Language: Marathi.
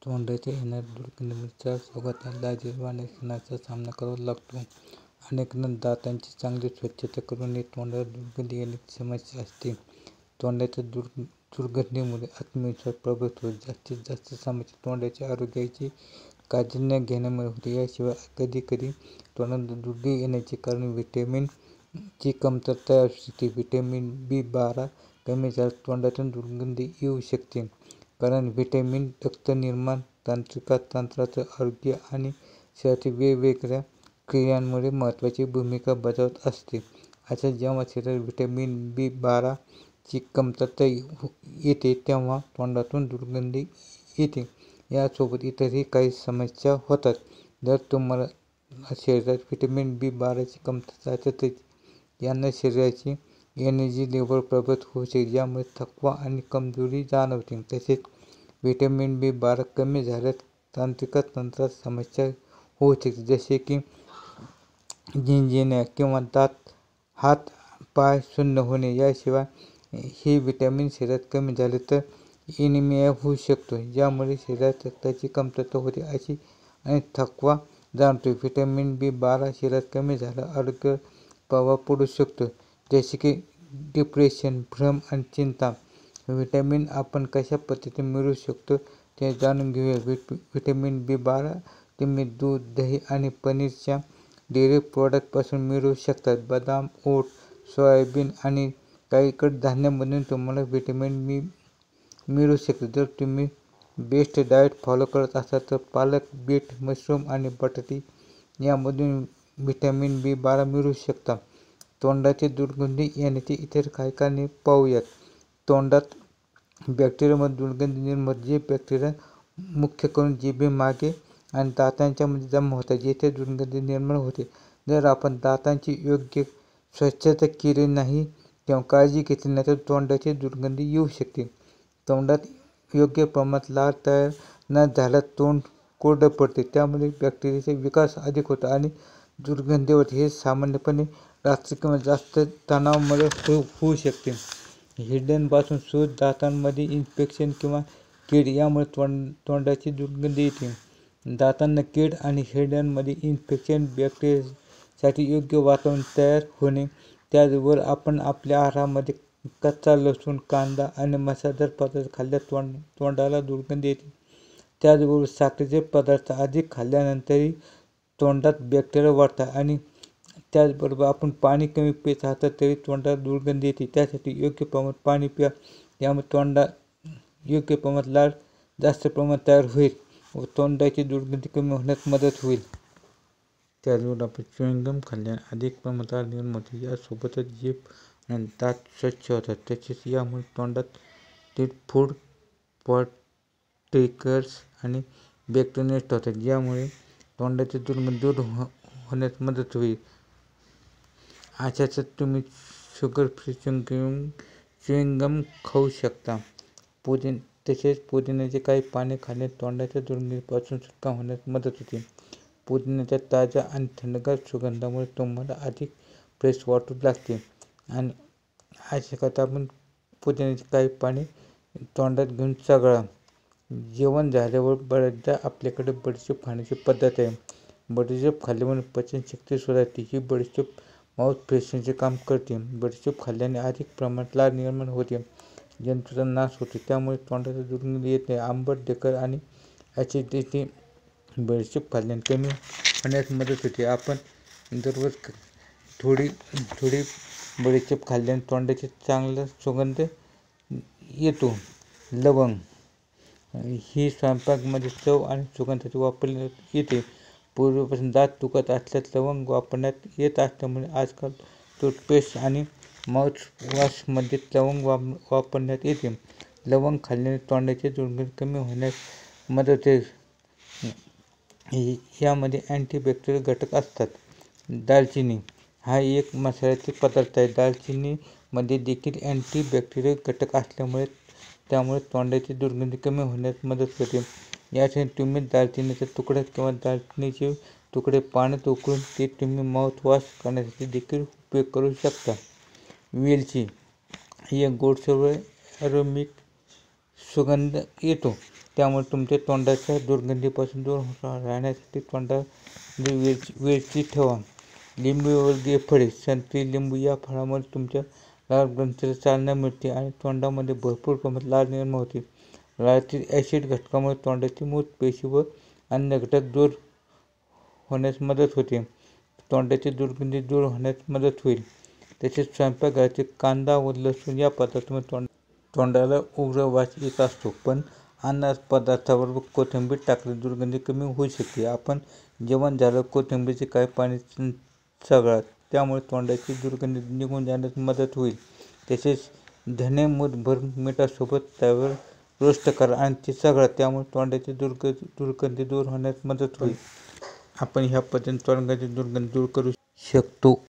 तोंडाच्या येणाऱ्या दुर्गंधीच्या सोबत लाजिरवाण्या क्षणाचा सामना करावा लागतो. अनेकांना दातांची चांगली स्वच्छता करूनही तोंडाला दुर्गंधी येण्याची समस्या असते. तोंडाच्या दुर्गंधीमुळे आत्मविश्वास प्रभावित होतो. जास्तीत जास्त समस्या तोंडाच्या आरोग्याची काळजी न घेण्यामुळे होते. याशिवाय कधीकधी तोंडाला दुर्गंधी येण्याचे कारण व्हिटॅमिन ची कमतरता असू शकते. व्हिटॅमिन B12 कमी झाल्यास तोंडातून दुर्गंधी येऊ शकते, कारण व्हिटॅमिन रक्तनिर्माण तंत्राचं आरोग्य आणि शरीरातील वेगवेगळ्या क्रियांमध्ये महत्त्वाची भूमिका बजावत असते. अशा जेव्हा शरीरात व्हिटॅमिन B12 ची कमतरता येते तेव्हा तोंडातून दुर्गंधी येते. यासोबत इतरही काही समस्या होतात. जर तुम्हाला शरीरात व्हिटॅमिन B12 ची कमतरता असेल तर यानं शरीराची एनर्जी लेव्हल प्रभावित होऊ शकते, ज्यामुळे थकवा आणि कमजोरी जाणवते. तसेच व्हिटॅमिन B12 कमी झाल्यास तंत्रात समस्या होऊ शकते, जसे की झिंझिण्या किंवा हात पाय सुन्न होणे. याशिवाय हे व्हिटॅमिन शरीरात कमी झाले तर ॲनिमिया होऊ शकतो, ज्यामुळे शरीरात रक्ताची कमतरता होते आणि थकवा जाणवतो. व्हिटॅमिन B12 शरीरात कमी झाल्यास आरोग्यावर प्रभाव पडू शकतो, जसे की डिप्रेशन, भ्रम आणि चिंता. व्हिटॅमिन आपण कशा पद्धतीने मिळवू शकतो ते जाणून घेऊया. व्हिटॅमिन B12 तुम्ही दूध, दही आणि पनीरच्या डेअरी प्रॉडक्टपासून मिळवू शकता. बदाम, ओट, सोयाबीन आणि काही कडधान्यांमधून तुम्हाला व्हिटॅमिन B मिळू शकते. जर तुम्ही बेस्ट डाएट फॉलो करत असाल तर पालक, बीट, मशरूम आणि बटाटे यामधून व्हिटॅमिन B12 मिळवू शकता. तोंडाची दुर्गंधी येण्याची इतर काही कारणे पाहूयात. तोंडात बॅक्टेरियामुळे दुर्गंधी निर्माण होते. जे बॅक्टेरिया मुख्य करून जिभेमागे आणि दातांच्या मध्ये जमा होतात, जेथे दुर्गंधी निर्माण होते. जर आपण दातांची योग्य स्वच्छता केली नाही किंवा काळजी घेतली नाही तर तोंडाची दुर्गंधी येऊ शकते. तोंडात योग्य प्रमाणात लाळ तयार न झाल्यास तोंड कोरडं पडते, त्यामुळे बॅक्टेरियाचा विकास अधिक होतो आणि दुर्गंधी होते. हे सामान्यपणे रात्री किंवा जास्त तणावामुळे होऊ शकते. हिरड्यांपासून सूज, दातांमध्ये इन्फेक्शन किंवा कीड यामुळे तोंडाची दुर्गंधी येते. दातांना कीड आणि हिरड्यांमध्ये इन्फेक्शन, बॅक्टेरियासाठी योग्य वातावरण तयार होणे. त्याचबरोबर आपण आपल्या आहारामध्ये कच्चा लसूण, कांदा आणि मसालेदार पदार्थ खाल्ल्यास तोंडाला दुर्गंधी येते. त्याचबरोबर साखरेचे पदार्थ अधिक खाल्ल्यानंतरही तोंडात बॅक्टेरिया वाढतात आणि त्याचबरोबर आपण पाणी कमी पित असाल तरी तोंडाला दुर्गंधी येते. त्यासाठी योग्य प्रमाणात पाणी प्या, यामुळे तोंडात योग्य प्रमाणात लाळ जास्त प्रमाणात तयार होईल व तोंडाची दुर्गंधी कमी होण्यास मदत होईल. त्याचबरोबर आपण च्युइंगम खाल्ल्याने अधिक प्रमाणात लाळ निर्माण होते. यासोबतच जीभ आणि दात स्वच्छ होतात. तसेच यामुळे तोंडातील फूड पार्टिकल्स आणि बॅक्टेरिया नष्ट होतात, ज्यामुळे तोंडाची दुर्गंधी दूर होण्यास मदत होईल. अशाच तुम्ही शुगर फ्री च्युइंगम खाऊ शकता. तसेच पुदिन्याचे काही पाने खाल्ल्याने तोंडाच्या दुर्गंधीपासून सुटका होण्यास मदत होते. पुदिन्याच्या ताज्या आणि थंडगार सुगंधामुळे तुम्हाला अधिक फ्रेश वाटू लागते. आणि अशा करता आपण पुदिन्याची काही पाने तोंडात घेऊन चघळा. जेवण झाल्यावर बऱ्याचदा आपल्याकडे बडीशेप खाण्याची पद्धत आहे. बडीशेप खाल्ल्यामुळे पचनशक्ती सुधारते. ही बडीशेप माउथ फ्रेशनरचे काम करते. बडीशेप खाल्ल्याने अधिक प्रमाणात लाळ निर्माण होते, जंतूंचा नाश होतो, त्यामुळे तोंडाला दुर्गंधी येत नाही. आंबट, डेकर आणि ॲसिडिटी बडीशेप खाल्ल्याने कमी होण्यास मदत होते. आपण दररोज थोडी बडीशेप खाल्ल्याने तोंडाची चांगला सुगंध येतो. लवंग ही स्वयंपाकामध्ये चव आणि सुगंधासाठी वापरण्यात येते. पूर्वीपासून दात दुखत असल्यास लवंग वापरण्यात येत असल्यामुळे आजकाल टूथपेस्ट आणि माउथवॉशमध्ये लवंग वापरण्यात येते. लवंग खाल्ल्याने तोंडाची दुर्गंधी कमी होण्यास मदत होते. यामध्ये अँटीबॅक्टेरियल घटक असतात. दालचिनी हा एक मसाल्याचा पदार्थ आहे. दालचिनीमध्ये देखील अँटीबॅक्टेरियल घटक असल्यामुळे त्यामुळे तोंडाची दुर्गंधी कमी होण्यास मदत होते. यासाठी तुम्ही दालचिनीचा तुकडा किंवा दालचिनीचे तुकडे पाण्यात उकळून ते तुम्ही माउथवॉश करण्यासाठी देखील उपयोग करू शकता. वेलची एक गोडसर व ॲरोमॅटिक सुगंध येतो. त्यामुळे तुमच्या तोंडाच्या दुर्गंधीपासून दूर राहण्यासाठी तोंडाला वेलची ठेवा. लिंबूवर्गीय फळे, संत्री, लिंबू या फळांमुळे तुमच्या लाळ ग्रंथीला चालना मिळते आणि तोंडामध्ये भरपूर प्रमाणात लाळ निर्माण होते. लाळेतील ॲसिड घटकामुळे तोंडाची मूत पेशी व अन्य घटक दूर होण्यास मदत होते. तोंडाची दुर्गंधी दूर होण्यास मदत होईल. तसेच स्वयंपाकघरातील कांदा व लसूण या पदार्थामुळे तोंडाला उग्र वास येत असतो, पण अन्न पदार्थाबरोबर कोथिंबीर टाकल्यास दुर्गंधी कमी होऊ शकते. आपण जेवण झाल्यावर कोथिंबीरचे काही पाने चघळा, त्यामुळे तोंडाची दुर्गंधी निघून जाण्यास मदत होईल. तसेच धने मूठभर मिठासोबत तव्यावर रोस्ट करा आणि ते चघळा, त्यामुळे तोंडाची दुर्गंधी दूर होण्यास मदत होईल. आपण ह्या पद्धतीने तोंडाची दुर्गंधी दूर करू शकतो.